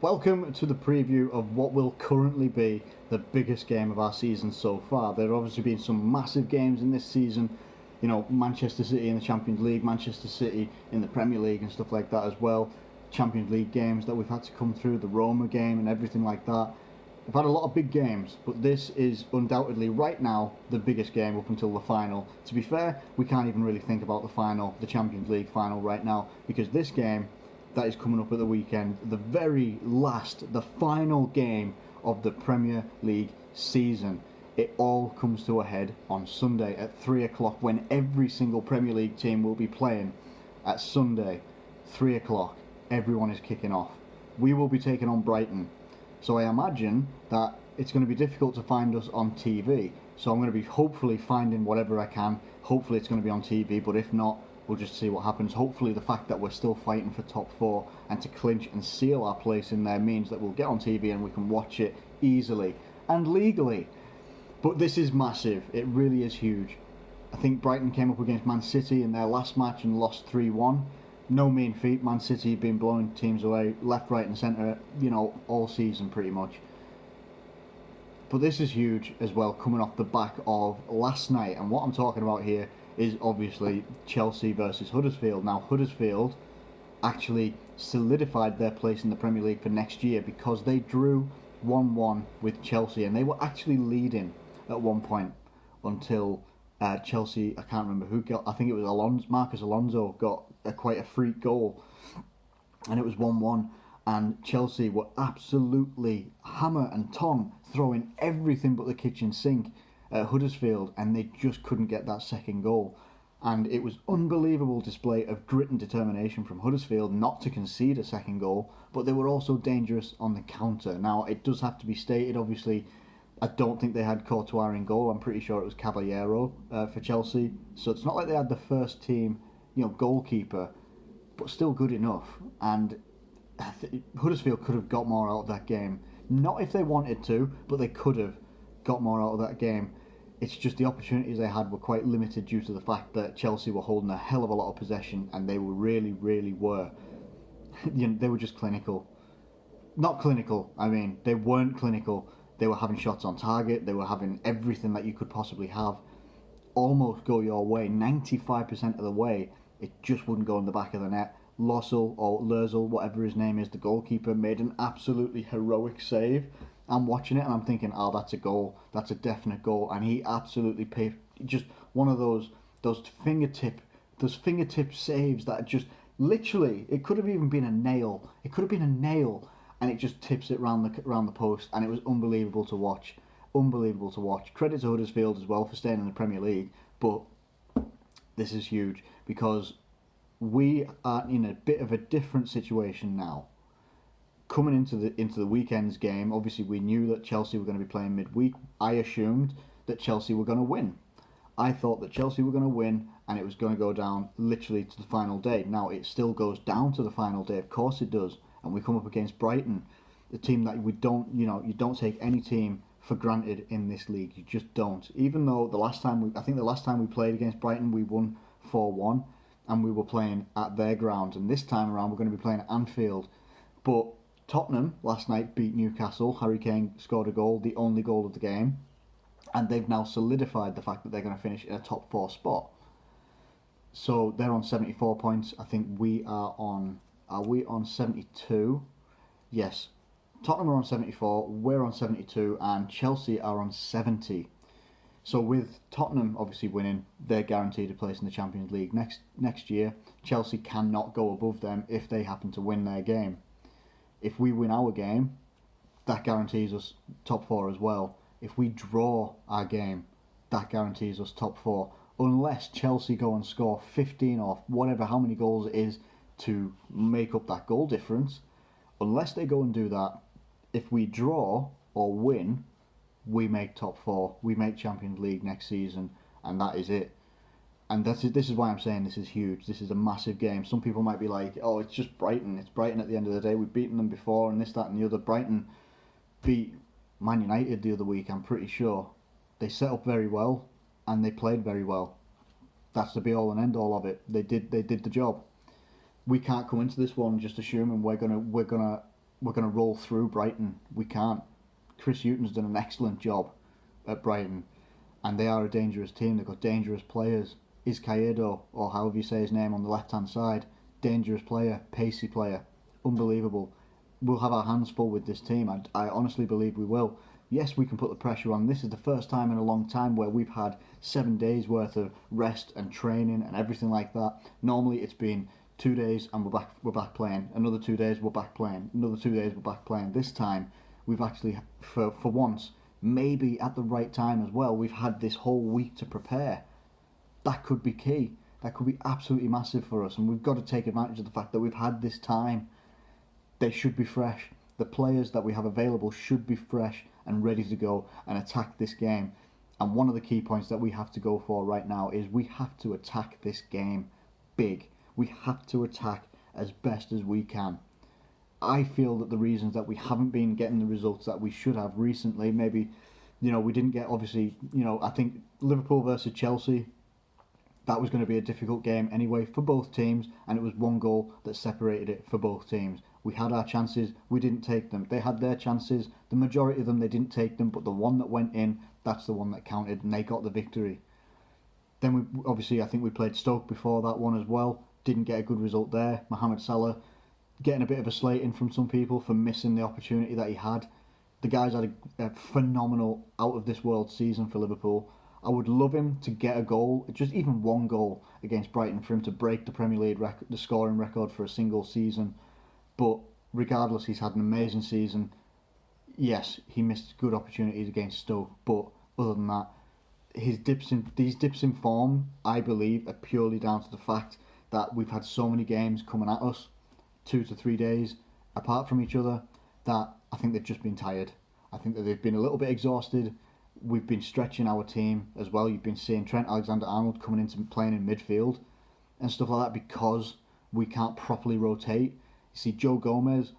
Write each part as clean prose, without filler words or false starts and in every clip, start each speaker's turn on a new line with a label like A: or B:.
A: Welcome to the preview of what will currently be the biggest game of our season so far. There have obviously been some massive games in this season, Manchester City in the Champions League, Manchester City in the Premier League and stuff like that as well. Champions League games that we've had to come through, the Roma game and everything like that. We've had a lot of big games, but this is undoubtedly right now the biggest game up until the final. To be fair, we can't even really think about the final, the Champions League final right now, because this game that is coming up at the weekend, the very last, the final game of the Premier League season. It all comes to a head on Sunday at 3 o'clock when every single Premier League team will be playing at Sunday, 3 o'clock. Everyone is kicking off. We will be taking on Brighton. So I imagine that it's going to be difficult to find us on TV. So I'm going to be hopefully finding whatever I can. Hopefully it's going to be on TV, but if not, we'll just see what happens. Hopefully the fact that we're still fighting for top four and to clinch and seal our place in there means that we'll get on TV and we can watch it easily and legally. But this is massive. It really is huge. I think Brighton came up against Man City in their last match and lost 3-1. No mean feat. Man City have been blowing teams away left, right and centre, all season pretty much. But this is huge as well, coming off the back of last night. And what I'm talking about here is obviously Chelsea versus Huddersfield. Now, Huddersfield actually solidified their place in the Premier League for next year because they drew 1-1 with Chelsea, and they were actually leading at one point until Chelsea, I can't remember who got, I think it was Marcus Alonso got quite a freak goal, and it was 1-1, and Chelsea were absolutely hammer and tong throwing everything but the kitchen sink at Huddersfield, and they just couldn't get that second goal. And it was unbelievable display of grit and determination from Huddersfield not to concede a second goal, but they were also dangerous on the counter. Now, it does have to be stated, obviously, I don't think they had Courtois in goal. I'm pretty sure it was Caballero for Chelsea. So it's not like they had the first team, goalkeeper, but still good enough. And Huddersfield could have got more out of that game. Not if they wanted to, but they could have got more out of that game. It's just the opportunities they had were quite limited due to the fact that Chelsea were holding a hell of a lot of possession, and they were really were. They were just clinical. Not clinical, they weren't clinical. They were having shots on target, they were having everything that you could possibly have almost go your way. 95% of the way, it just wouldn't go in the back of the net. Lossell, or Lurzel, whatever his name is, the goalkeeper, made an absolutely heroic save. I'm watching it and I'm thinking, oh, that's a goal. That's a definite goal. And he absolutely paid, just one of those fingertip saves that just literally, it could have even been a nail. It could have been a nail, and it just tips it round the post, and it was unbelievable to watch. Unbelievable to watch. Credit to Huddersfield as well for staying in the Premier League, but this is huge because we are in a bit of a different situation now. Coming into the weekend's game, obviously we knew that Chelsea were going to be playing midweek. I assumed that Chelsea were going to win. I thought that Chelsea were going to win and it was going to go down literally to the final day. Now it still goes down to the final day, of course it does. And we come up against Brighton, the team that we don't, you don't take any team for granted in this league. You just don't. Even though the last time we played against Brighton, we won 4-1 and we were playing at their ground. And this time around, we're going to be playing at Anfield. But Tottenham last night beat Newcastle. Harry Kane scored a goal, the only goal of the game, and they've now solidified the fact that they're going to finish in a top four spot. So they're on 74 points. I think we are on 72? Yes. Tottenham are on 74, we're on 72, and Chelsea are on 70. So with Tottenham obviously winning, they're guaranteed a place in the Champions League next year. Chelsea cannot go above them if they happen to win their game. If we win our game, that guarantees us top four as well. If we draw our game, that guarantees us top four. Unless Chelsea go and score 15 or whatever, how many goals it is to make up that goal difference. Unless they go and do that, if we draw or win, we make top four. We make Champions League next season, and that is it. And this is why I'm saying this is huge. This is a massive game. Some people might be like, oh, it's just Brighton. It's Brighton at the end of the day. We've beaten them before and this, that and the other. Brighton beat Man United the other week, I'm pretty sure. They set up very well and they played very well. That's the be all and end all of it. They did the job. We can't come into this one just assuming we're gonna we're going to roll through Brighton. We can't. Chris Hughton's done an excellent job at Brighton, and they are a dangerous team. They've got dangerous players. Izquierdo, or however you say his name, on the left-hand side, dangerous player, pacey player, unbelievable. We'll have our hands full with this team. I honestly believe we will. Yes, we can put the pressure on. This is the first time in a long time where we've had 7 days worth of rest and training and everything like that. Normally it's been 2 days and we're back playing. Another 2 days we're back playing. Another 2 days we're back playing. This time we've actually, for once, maybe at the right time as well, we've had this whole week to prepare. That could be key. That could be absolutely massive for us, and we've got to take advantage of the fact that we've had this time. They should be fresh. The players that we have available should be fresh and ready to go and attack this game. And one of the key points that we have to go for right now is we have to attack this game big. We have to attack as best as we can. I feel that the reasons that we haven't been getting the results that we should have recently, maybe, we didn't get, obviously, I think Liverpool versus Chelsea, that was going to be a difficult game anyway for both teams, and it was one goal that separated it for both teams. We had our chances, we didn't take them. They had their chances, the majority of them they didn't take them, but the one that went in, that's the one that counted, and they got the victory. Then I think we played Stoke before that one as well, didn't get a good result there. Mohamed Salah getting a bit of a slating from some people for missing the opportunity that he had. The guy's had a phenomenal out of this world season for Liverpool. I would love him to get a goal, just even one goal against Brighton, for him to break the Premier League record, the scoring record for a single season. But regardless, he's had an amazing season. Yes, he missed good opportunities against Stoke, but other than that, these dips in form, I believe, are purely down to the fact that we've had so many games coming at us, 2 to 3 days apart from each other, that I think they've just been tired. I think that they've been a little bit exhausted. We've been stretching our team as well. You've been seeing Trent Alexander-Arnold coming into playing in midfield and stuff like that because we can't properly rotate. You see Joe Gomez,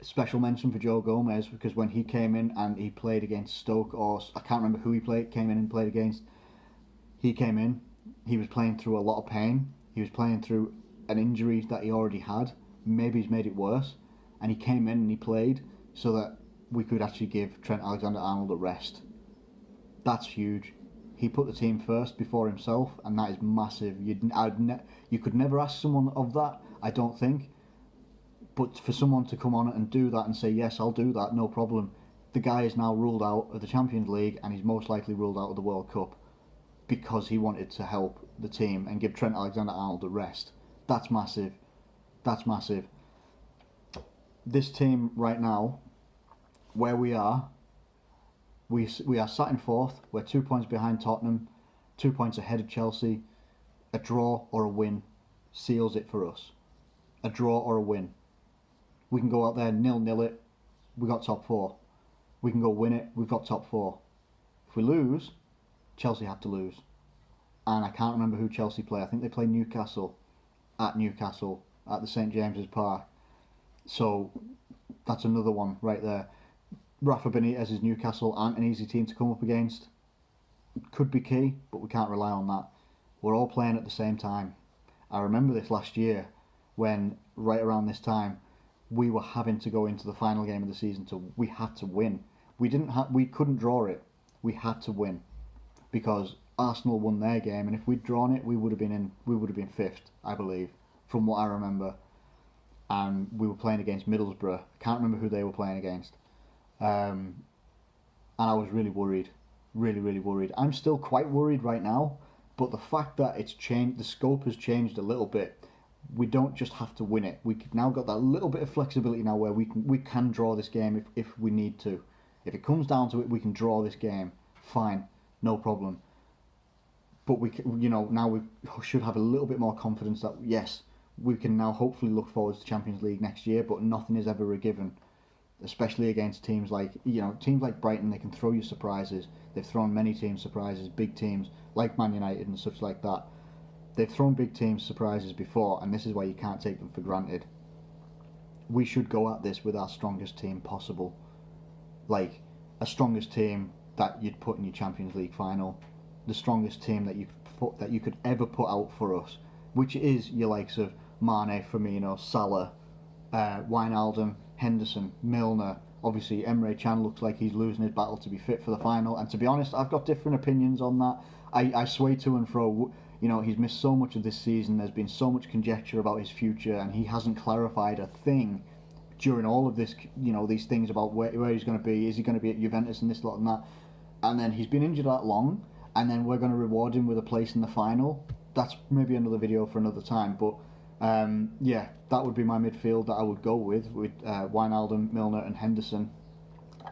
A: special mention for Joe Gomez, because when he came in and he played against Stoke, or I can't remember who came in and played against, he came in, he was playing through a lot of pain. He was playing through an injury that he already had. Maybe he's made it worse. And he came in and he played so that we could actually give Trent Alexander-Arnold a rest. That's huge. He put the team first before himself, and that is massive. You could never ask someone of that, I don't think. But for someone to come on and do that and say, yes, I'll do that, no problem. The guy is now ruled out of the Champions League, and he's most likely ruled out of the World Cup because he wanted to help the team and give Trent Alexander-Arnold a rest. That's massive. That's massive. This team right now, where we are sat in fourth. We're 2 points behind Tottenham, 2 points ahead of Chelsea. A draw or a win seals it for us. A draw or a win. We can go out there 0-0 it, we got top 4. We can go win it, we've got top 4. If we lose, Chelsea have to lose. And I can't remember who Chelsea play. I think they play Newcastle at the St James's Park. So that's another one right there. Rafa Benitez's Newcastle aren't an easy team to come up against. Could be key, but we can't rely on that. We're all playing at the same time. I remember this last year when, right around this time, we were having to go into the final game of the season. We had to win. We couldn't draw it. We had to win because Arsenal won their game, and if we'd drawn it, we would have been fifth, I believe, from what I remember. And we were playing against Middlesbrough. I can't remember who they were playing against. And I was really worried, really worried. I'm still quite worried right now, but the fact that it's changed, the scope has changed a little bit. We don't just have to win it. We've now got that little bit of flexibility now where we can draw this game if we need to. If it comes down to it, we can draw this game. Fine, no problem. But now we should have a little bit more confidence that yes, we can now hopefully look forward to Champions League next year. But nothing is ever a given. Especially against teams like Brighton, they can throw you surprises. They've thrown many teams surprises, big teams like Man United and such like that. They've thrown big teams surprises before, and this is why you can't take them for granted. We should go at this with our strongest team possible, like a strongest team that you'd put in your Champions League final, the strongest team that you could ever put out for us, which is your likes of Mane, Firmino, Salah, Wijnaldum, Henderson, Milner. Obviously, Emre Can looks like he's losing his battle to be fit for the final. And to be honest, I've got different opinions on that. I sway to and fro. You know, he's missed so much of this season. There's been so much conjecture about his future, and he hasn't clarified a thing during all of this. You know, these things about where he's going to be. Is he going to be at Juventus and this lot and that? And then he's been injured that long, and then we're going to reward him with a place in the final. That's maybe another video for another time, but yeah, that would be my midfield that I would go with Wijnaldum, Milner and Henderson.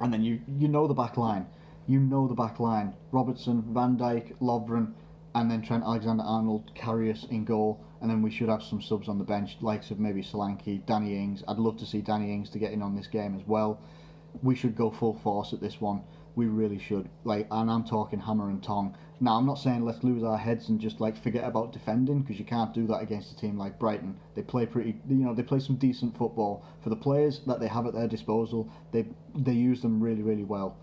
A: And then you know the back line. You know the back line. Robertson, Van Dijk, Lovren, and then Trent Alexander-Arnold, Karius in goal. And then we should have some subs on the bench, likes of maybe Solanke, Danny Ings. I'd love to see Danny Ings to get in on this game as well. We should go full force at this one. We really should. And I'm talking hammer and tong. Now, I'm not saying let's lose our heads and just forget about defending, because you can't do that against a team like Brighton. They play they play some decent football. For the players that they have at their disposal, they use them really, really well.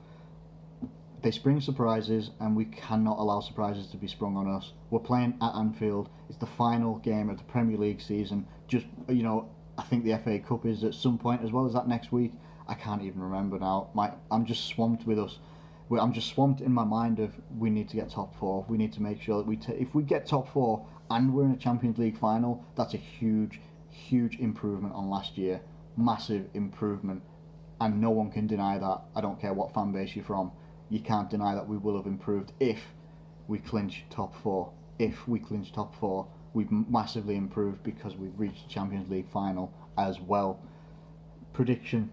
A: They spring surprises, and we cannot allow surprises to be sprung on us. We're playing at Anfield. It's the final game of the Premier League season. I think the FA Cup is at some point as well. Is that next week? I can't even remember now. I'm just swamped with us. I'm just swamped in my mind of we need to get top four. We need to make sure that if we get top four and we're in a Champions League final, that's a huge, huge improvement on last year. Massive improvement. And no one can deny that. I don't care what fan base you're from. You can't deny that we will have improved if we clinch top four. If we clinch top four, we've massively improved because we've reached the Champions League final as well. Prediction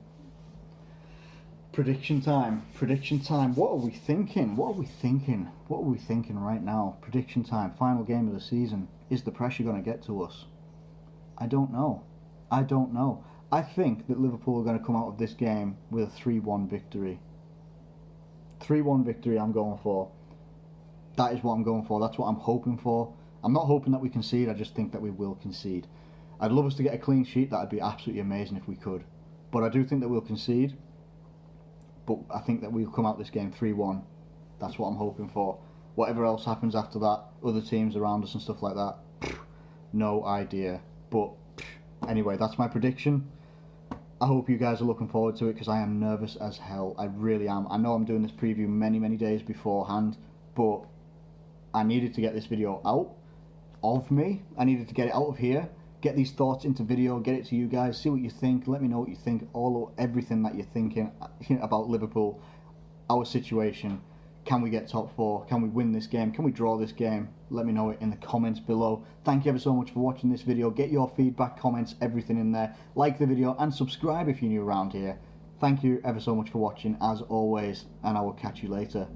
A: time. What are we thinking? What are we thinking right now? Prediction time. Final game of the season. Is the pressure going to get to us? I don't know. I think that Liverpool are going to come out of this game with a 3-1 victory. 3-1 victory I'm going for. That is what I'm going for. That's what I'm hoping for. I'm not hoping that we concede. I just think that we will concede. I'd love us to get a clean sheet. That would be absolutely amazing if we could. But I do think that we'll concede. But I think that we'll come out this game 3-1. That's what I'm hoping for. Whatever else happens after that, other teams around us and stuff like that, no idea. But anyway, that's my prediction. I hope you guys are looking forward to it, because I am nervous as hell. I really am. I know I'm doing this preview many, many days beforehand, but I needed to get this video out of me. I needed to get it out of here. Get these thoughts into video, get it to you guys, see what you think, let me know what you think, everything that you're thinking about Liverpool, our situation. Can we get top four? Can we win this game? Can we draw this game? Let me know it in the comments below. Thank you ever so much for watching this video. Get your feedback, comments, everything in there. Like the video and subscribe if you're new around here. Thank you ever so much for watching, as always, and I will catch you later.